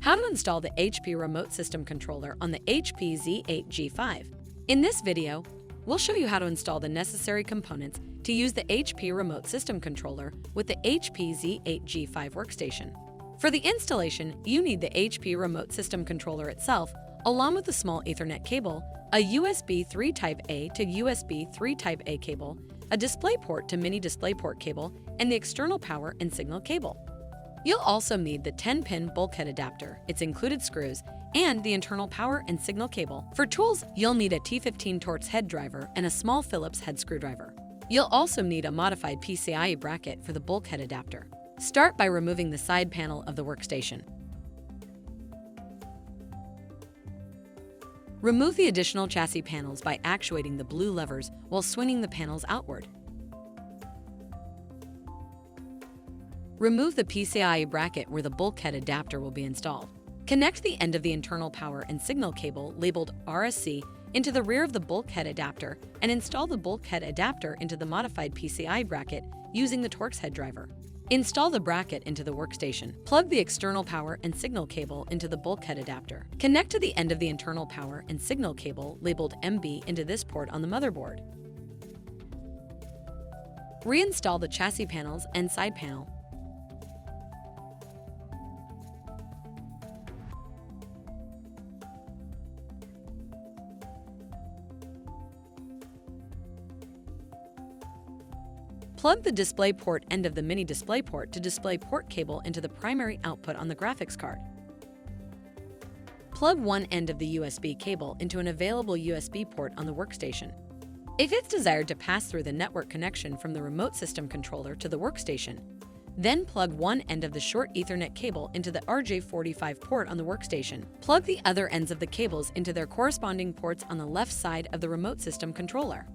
How to install the HP Remote System Controller on the HP Z8G5. In this video, we'll show you how to install the necessary components to use the HP Remote System Controller with the HP Z8G5 workstation. For the installation, you need the HP Remote System Controller itself, along with a small Ethernet cable, a USB 3 Type A to USB 3 Type A cable, a DisplayPort to Mini DisplayPort cable, and the external power and signal cable. You'll also need the 10-pin bulkhead adapter, its included screws, and the internal power and signal cable. For tools, you'll need a T15 Torx head driver and a small Phillips head screwdriver. You'll also need a modified PCIe bracket for the bulkhead adapter. Start by removing the side panel of the workstation. Remove the additional chassis panels by actuating the blue levers while swinging the panels outward. Remove the PCIe bracket where the bulkhead adapter will be installed. Connect the end of the internal power and signal cable labeled RSC into the rear of the bulkhead adapter and install the bulkhead adapter into the modified PCIe bracket using the Torx head driver. Install the bracket into the workstation. Plug the external power and signal cable into the bulkhead adapter. Connect to the end of the internal power and signal cable labeled MB into this port on the motherboard. Reinstall the chassis panels and side panel. Plug the DisplayPort end of the Mini DisplayPort to DisplayPort cable into the primary output on the graphics card. Plug one end of the USB cable into an available USB port on the workstation. If it's desired to pass through the network connection from the remote system controller to the workstation, then plug one end of the short Ethernet cable into the RJ45 port on the workstation. Plug the other ends of the cables into their corresponding ports on the left side of the remote system controller.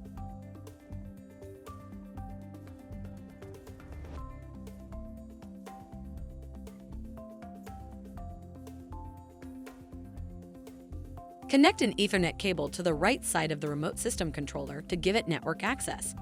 Connect an Ethernet cable to the right side of the remote system controller to give it network access.